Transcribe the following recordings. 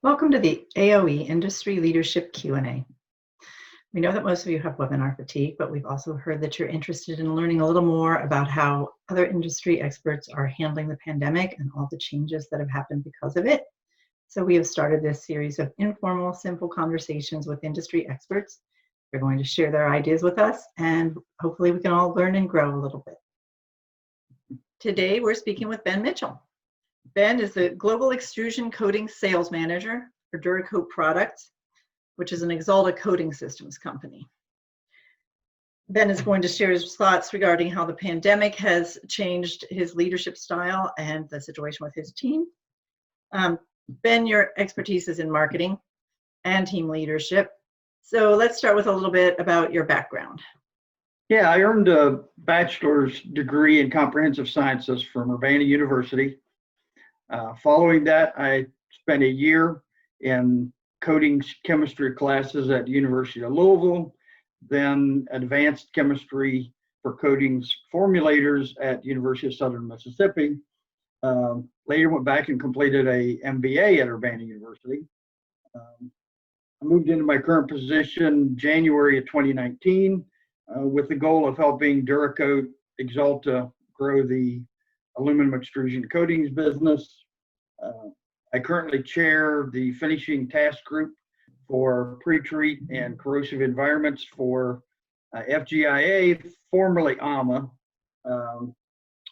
Welcome to the AOE Industry Leadership Q&A. We know that most of you have webinar fatigue, but we've also heard that you're interested in learning a little more about how other industry experts are handling the pandemic and all the changes that have happened because of it. So we have started this series of informal, simple conversations with industry experts. They're going to share their ideas with us, and hopefully we can all learn and grow a little bit. Today, we're speaking with Ben Mitchell. Ben is the Global Extrusion Coating Sales Manager for Duracoat Products, which is an Axalta coating systems company. Ben is going to share his thoughts regarding how the pandemic has changed his leadership style and the situation with his team. Ben, your expertise is in marketing and team leadership. So let's start with a little bit about your background. Yeah, I earned a bachelor's degree in comprehensive sciences from Urbana University. Following that, I spent a year in coatings chemistry classes at the University of Louisville, then advanced chemistry for coatings formulators at the University of Southern Mississippi. Later went back and completed a MBA at Urbana University. I moved into my current position January of 2019 with the goal of helping Duracoat Axalta grow the aluminum extrusion coatings business. I currently chair the finishing task group for pre-treat and corrosive environments for FGIA, formerly AMA,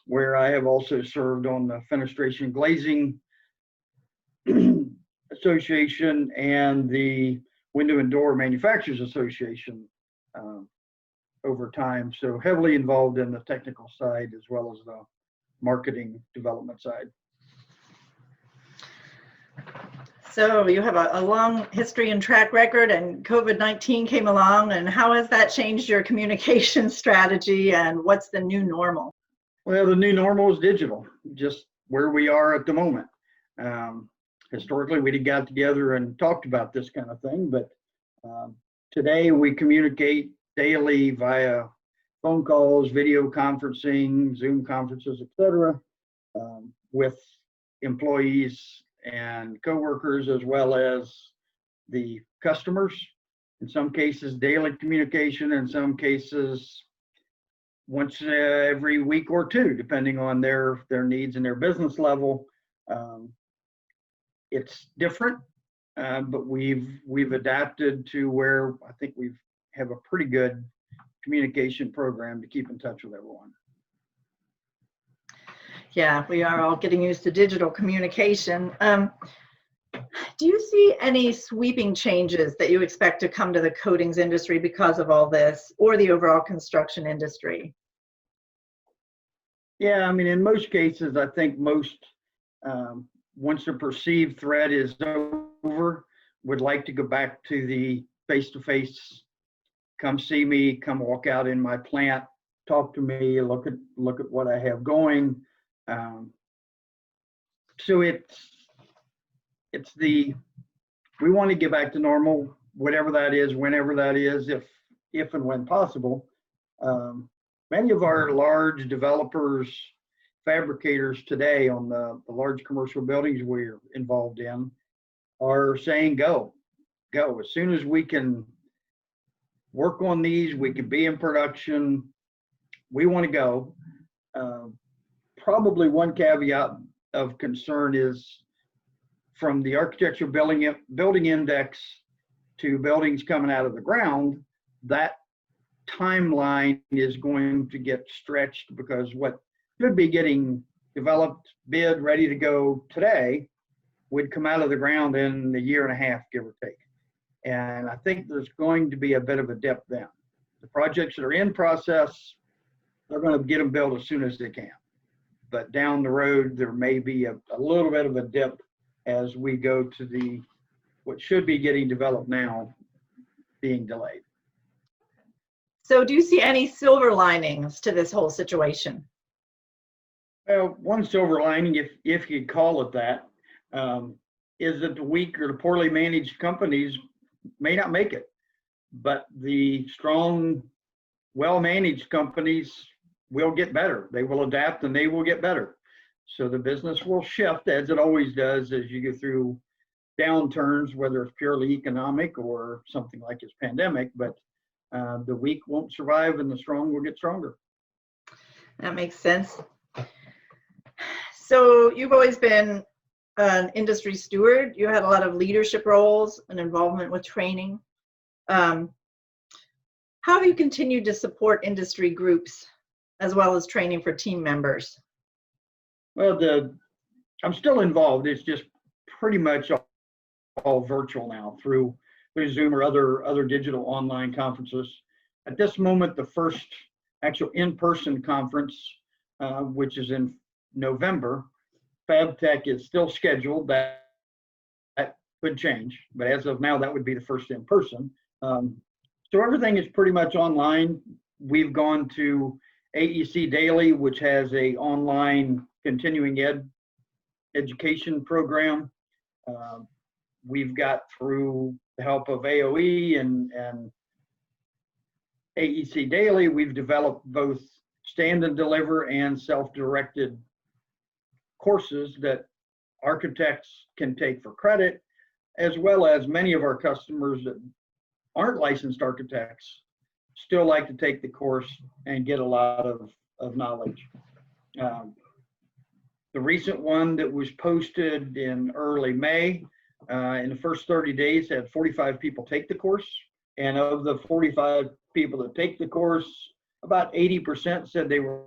where I have also served on the Fenestration Glazing Association and the Window and Door Manufacturers Association over time. So heavily involved in the technical side as well as the marketing development side. So you have a long history and track record, and COVID-19 came along, and how has that changed your communication strategy, and what's the new normal? Well, the new normal is digital, just where we are at the moment. Historically, we got together and talked about this kind of thing, but today we communicate daily via phone calls, video conferencing, Zoom conferences, etc., with employees and coworkers as well as the customers. In some cases, daily communication. In some cases, once every week or two, depending on their needs and their business level. It's different, but we've adapted to where I think we have a pretty good communication program to keep in touch with everyone. Yeah, we are all getting used to digital communication. Do you see any sweeping changes that you expect to come to the coatings industry because of all this, or the overall construction industry? Yeah, I mean, in most cases, I think most, once the perceived threat is over, would like to go back to the face-to-face, come see me, come walk out in my plant, talk to me, look at what I have going. So we want to get back to normal, whatever that is, whenever that is, if and when possible. Many of our large developers, fabricators today on the large commercial buildings we're involved in are saying go. As soon as we can work on these, we can be in production, we want to go. Probably one caveat of concern is from the architectural building index to buildings coming out of the ground, that timeline is going to get stretched because what should be getting developed, bid, ready to go today would come out of the ground in a year and a half, give or take. And I think there's going to be a bit of a dip then. The projects that are in process, they're going to get them built as soon as they can. But down the road, there may be a little bit of a dip as we go to what should be getting developed now being delayed. So do you see any silver linings to this whole situation? Well, one silver lining, if you'd call it that, is that the weak or the poorly managed companies may not make it, but the strong, well-managed companies will get better. They will adapt and they will get better. So the business will shift as it always does as you go through downturns, whether it's purely economic or something like this pandemic, but the weak won't survive and the strong will get stronger. That makes sense. So you've always been an industry steward. You had a lot of leadership roles and involvement with training. How have you continued to support industry groups as well as training for team members? Well, I'm still involved. It's just pretty much all virtual now through Zoom or other digital online conferences. At this moment, the first actual in-person conference, which is in November, FabTech is still scheduled. That could change, but as of now, that would be the first in-person. So everything is pretty much online. We've gone to AEC Daily, which has a online continuing education program. We've got, through the help of AOE and AEC Daily, we've developed both stand and deliver and self-directed courses that architects can take for credit, as well as many of our customers that aren't licensed architects still like to take the course and get a lot of knowledge. The recent one that was posted in early May, in the first 30 days, had 45 people take the course. And of the 45 people that take the course, about 80% said they were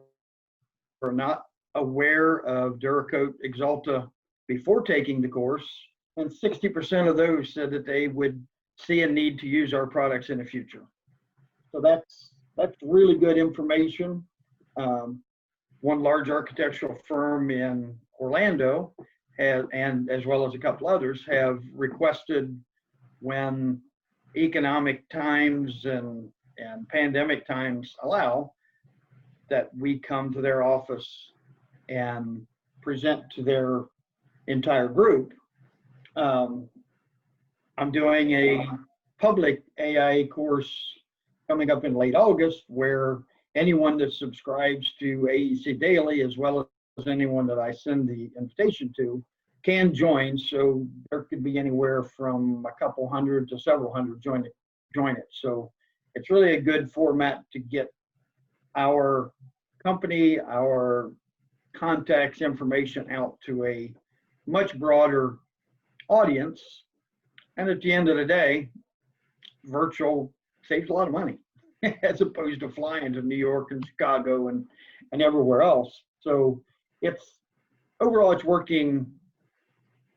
not aware of Duracoat Axalta before taking the course. And 60% of those said that they would see a need to use our products in the future. So that's really good information. One large architectural firm in Orlando and as well as a couple others have requested, when economic times and pandemic times allow, that we come to their office and present to their entire group. I'm doing a public AIA course coming up in late August, where anyone that subscribes to AEC Daily, as well as anyone that I send the invitation to, can join. So there could be anywhere from a couple hundred to several hundred join it. So it's really a good format to get our company, our contacts information out to a much broader audience. And at the end of the day, virtual saves a lot of money as opposed to flying to New York and Chicago and everywhere else. So overall it's working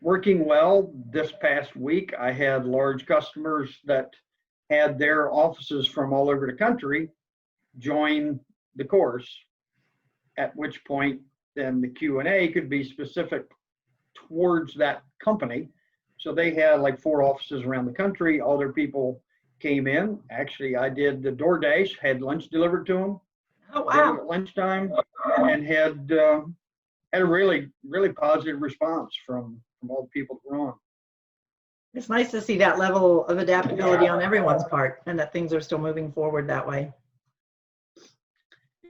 well. This past week, I had large customers that had their offices from all over the country join the course, at which point then the Q&A could be specific towards that company. So they had like 4 offices around the country. All their people came in. Actually, I did the DoorDash, had lunch delivered to them. Oh, wow. At lunchtime, and had a really, really positive response from all the people that were on. It's nice to see that level of adaptability on everyone's part, and that things are still moving forward that way.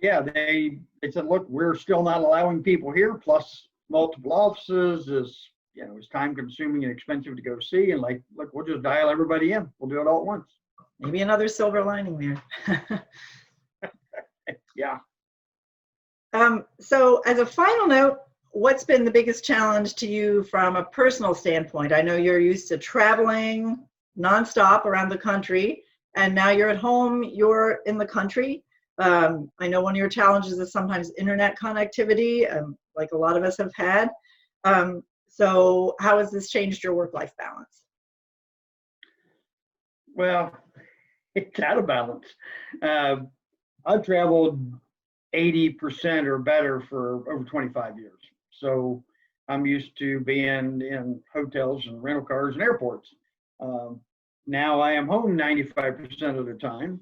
Yeah, they said, look, we're still not allowing people here, plus multiple offices is, it's time consuming and expensive to go see. And like, look, we'll just dial everybody in. We'll do it all at once. Maybe another silver lining there. Yeah. So as a final note, what's been the biggest challenge to you from a personal standpoint? I know you're used to traveling nonstop around the country, and now you're at home, you're in the country. I know one of your challenges is sometimes internet connectivity, like a lot of us have had. So how has this changed your work-life balance? Well, it's out of balance. I've traveled 80% or better for over 25 years. So I'm used to being in hotels and rental cars and airports. Now I am home 95% of the time.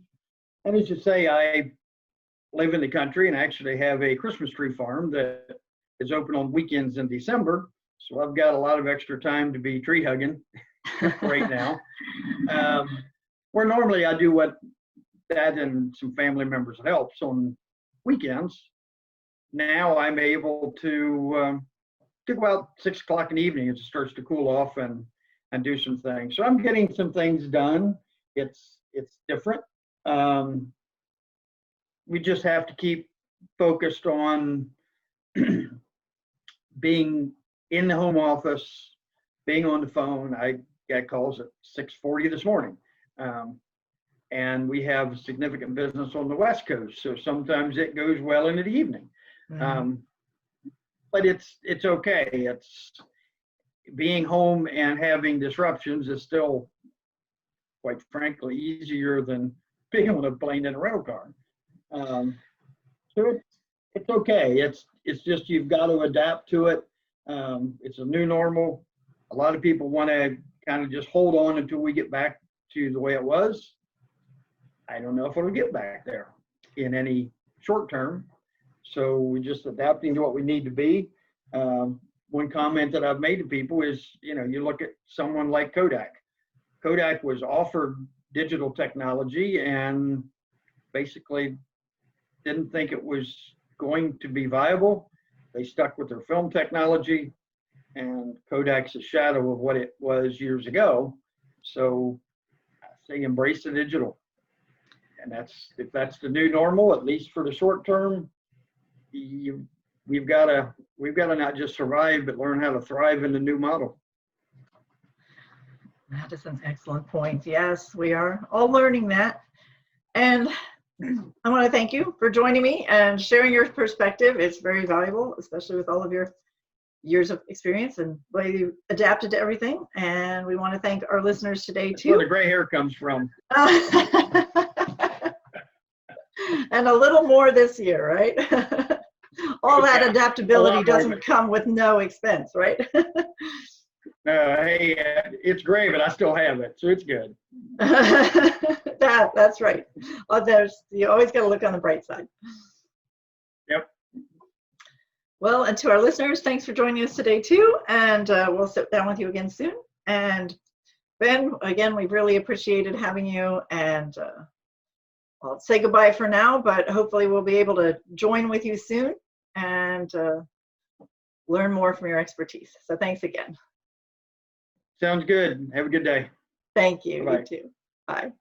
And as you say, I live in the country and actually have a Christmas tree farm that is open on weekends in December. So I've got a lot of extra time to be tree hugging right now. Where normally I do what that and some family members helps on weekends. Now I'm able to go out 6 o'clock in the evening as it starts to cool off and and do some things. So I'm getting some things done. It's different. We just have to keep focused on being in the home office, being on the phone. I got calls at 6:40 this morning. And we have significant business on the West Coast. So sometimes it goes well into the evening. But it's okay. It's being home and having disruptions is still, quite frankly, easier than being on a plane in a rental car. So it's okay. It's just you've got to adapt to it. It's a new normal. A lot of people want to kind of just hold on until we get back to the way it was. I don't know if it'll get back there in any short term. So we're just adapting to what we need to be. One comment that I've made to people is, you look at someone like Kodak. Kodak was offered digital technology and basically didn't think it was going to be viable. They stuck with their film technology, and Kodak's a shadow of what it was years ago. So I say embrace the digital. And if that's the new normal, at least for the short term, we've got to not just survive, but learn how to thrive in the new model. That is an excellent point. Yes, we are all learning that. And I want to thank you for joining me and sharing your perspective. It's very valuable, especially with all of your years of experience and the way you adapted to everything. And we want to thank our listeners today That's too. where the gray hair comes from. And a little more this year, right? All that adaptability doesn't come with no expense, right? Hey, it's gray, but I still have it, so it's good. That's right. Well, you always got to look on the bright side. Yep. Well, and to our listeners, thanks for joining us today too, and we'll sit down with you again soon. And Ben, again, we've really appreciated having you, and I'll say goodbye for now, but hopefully we'll be able to join with you soon and learn more from your expertise. So thanks again. Sounds good. Have a good day. Thank you. Bye-bye. You too. Bye.